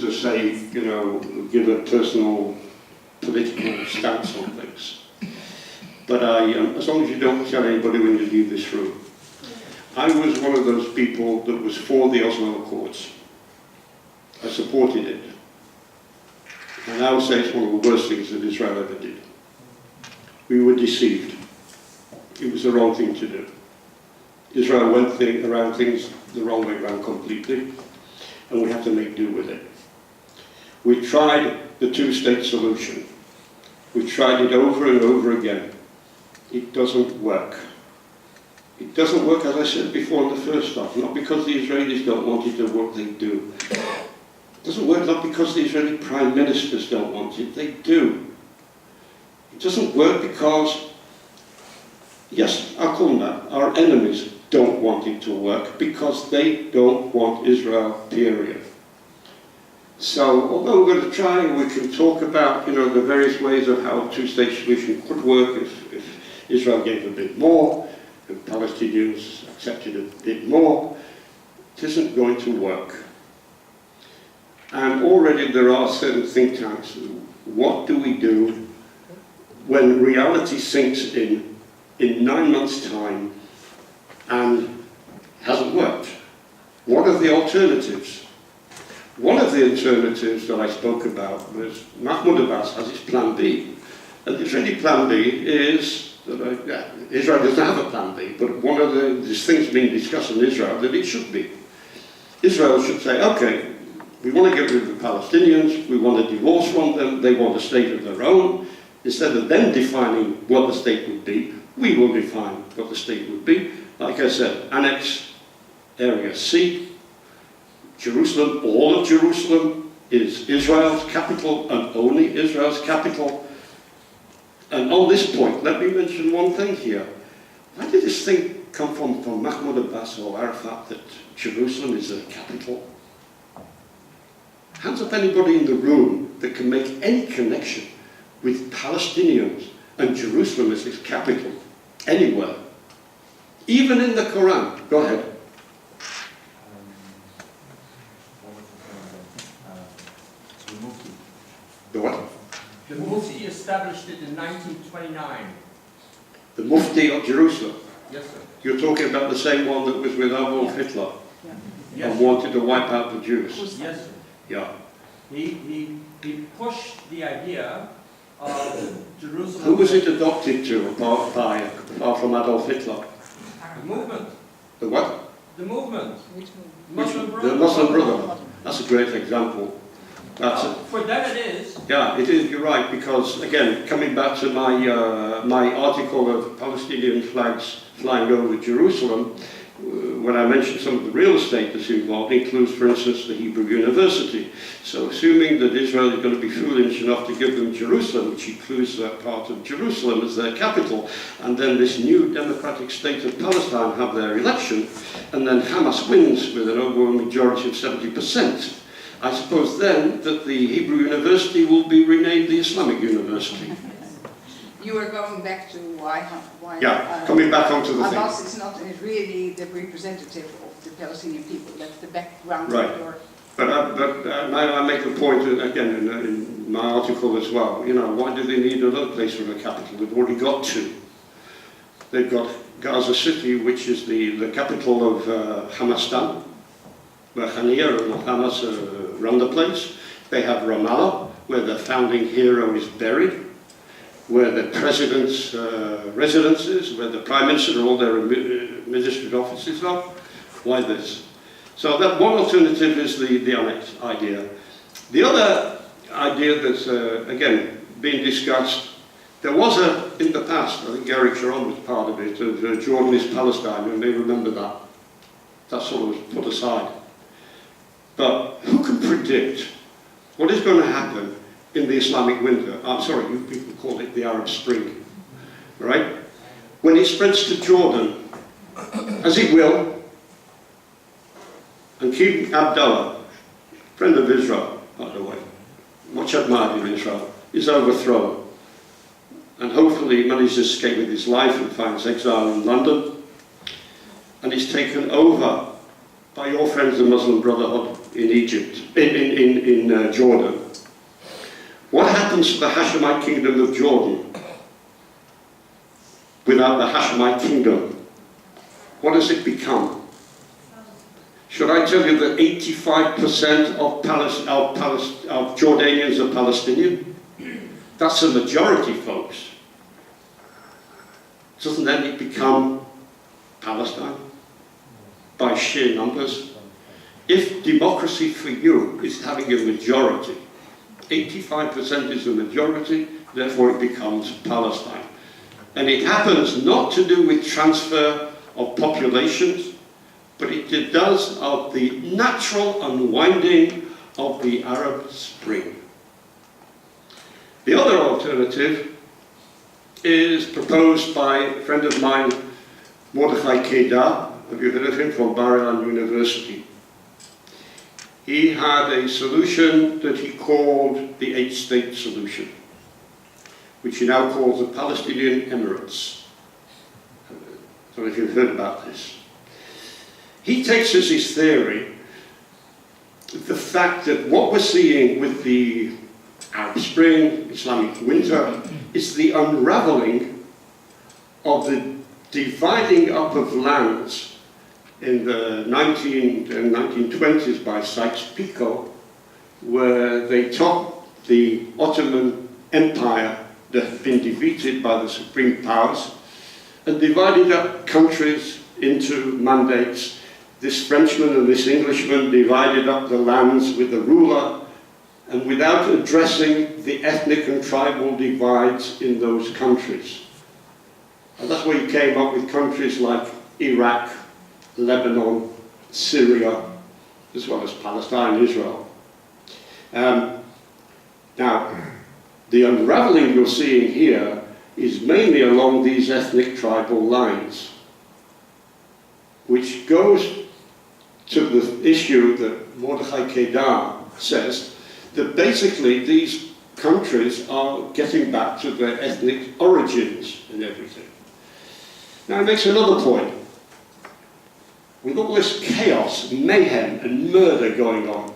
to say, you know, give a personal political stance on things. But as long as you don't tell anybody when you leave this room, I was one of those people that was for the Oslo Accords. I supported it. And I would say it's one of the worst things that Israel ever did. We were deceived. It was the wrong thing to do. Israel went around things the wrong way around completely, and we have to make do with it. We tried the two-state solution. We tried it over and over again. It doesn't work. It doesn't work, as I said before in the first half, not because the Israelis don't want it to work, they do. It doesn't work not because the Israeli prime ministers don't want it, they do. It doesn't work because, yes, I'll call them that, our enemies don't want it to work because they don't want Israel, period. So, although we're going to try, we can talk about, you know, the various ways of how a two-state solution could work if Israel gave a bit more, and Palestinians accepted a bit more. It isn't going to work. And already there are certain think tanks. What do we do when reality sinks in 9 months' time and hasn't worked? What are the alternatives? One of the alternatives that I spoke about was Mahmoud Abbas has his plan B. And the Israeli plan B is that Israel doesn't have a plan B, but one of these things being discussed in Israel that it should be. Israel should say, okay, we want to get rid of the Palestinians, we want to divorce from them, they want a state of their own. Instead of them defining what the state would be, we will define what the state would be. Like I said, annex Area C, Jerusalem, all of Jerusalem is Israel's capital and only Israel's capital. And on this point, let me mention one thing here. Why did this thing come from Mahmoud Abbas or Arafat that Jerusalem is the capital? Hands up anybody in the room that can make any connection with Palestinians and Jerusalem as its capital, anywhere. Even in the Quran. Go ahead. The what? The Mufti established it in 1929. The Mufti of Jerusalem? Yes, sir. You're talking about the same one that was with Adolf Hitler Yes. and wanted to wipe out the Jews? Yes, sir. Yeah. He pushed the idea of Jerusalem. Who was it adopted to apart from Adolf Hitler? The movement. The what? The movement. Which Muslim The Brotherhood. Muslim Brotherhood. That's a great example. That's it. For them it is. Yeah, it is, you're right, because again, coming back to my, my article of Palestinian flags flying over Jerusalem, when I mentioned some of the real estate that's involved, includes, for instance, the Hebrew University. So assuming that Israel is going to be foolish enough to give them Jerusalem, which includes that part of Jerusalem as their capital, and then this new democratic state of Palestine have their election, and then Hamas wins with an overwhelming majority of 70%. I suppose then that the Hebrew University will be renamed the Islamic University. You were going back to why Yeah, coming back onto the thing. Abbas is not really the representative of the Palestinian people. That's the background Right. of your... But I make the point, again, in my article as well, you know, why do they need another place for the capital? They've already got two. They've got Gaza City, which is the capital of Hamastan, where Haniyeh and Hamas run the place. They have Ramallah, where the founding hero is buried, where the president's residence is, where the prime minister and all their administrative offices are. Why this? So that one alternative is the annex idea. The other idea that's, again, being discussed, there was in the past, I think Eric Sharon was part of it, of Jordan is Palestine, you may remember that. That sort of was put aside. But who can predict what is going to happen in the Islamic winter? I'm sorry, you people call it the Arab Spring, right? When it spreads to Jordan, as it will, and King Abdullah, friend of Israel, by the way, much admired in Israel, is overthrown. And hopefully he manages to escape with his life and finds exile in London. And he's taken over by your friends, the Muslim Brotherhood in Egypt, in Jordan. What happens to the Hashemite kingdom of Jordan without the Hashemite kingdom? What does it become? Should I tell you that 85% of Jordanians are Palestinian? That's a majority, folks. Doesn't then it become Palestine by sheer numbers? If democracy for you is having a majority, 85% is a majority, therefore it becomes Palestine. And it happens not to do with transfer of populations, but it does of the natural unwinding of the Arab Spring. The other alternative is proposed by a friend of mine, Mordechai Kedar. Have you heard of him? From Bar-Ilan University. He had a solution that he called the 8-state solution, which he now calls the Palestinian Emirates. I don't know if you've heard about this. He takes as his theory the fact that what we're seeing with the Arab Spring, Islamic winter, is the unraveling of the dividing up of lands in the 1920s by Sykes-Picot, where they took the Ottoman Empire that had been defeated by the supreme powers and divided up countries into mandates. This Frenchman and this Englishman divided up the lands with the ruler and without addressing the ethnic and tribal divides in those countries. And that's where you came up with countries like Iraq, Lebanon, Syria, as well as Palestine and Israel. Now, the unraveling you're seeing here is mainly along these ethnic tribal lines, which goes to the issue that Mordechai Kedar says, that basically these countries are getting back to their ethnic origins and everything. Now, it makes another point. With all this chaos, mayhem, and murder going on,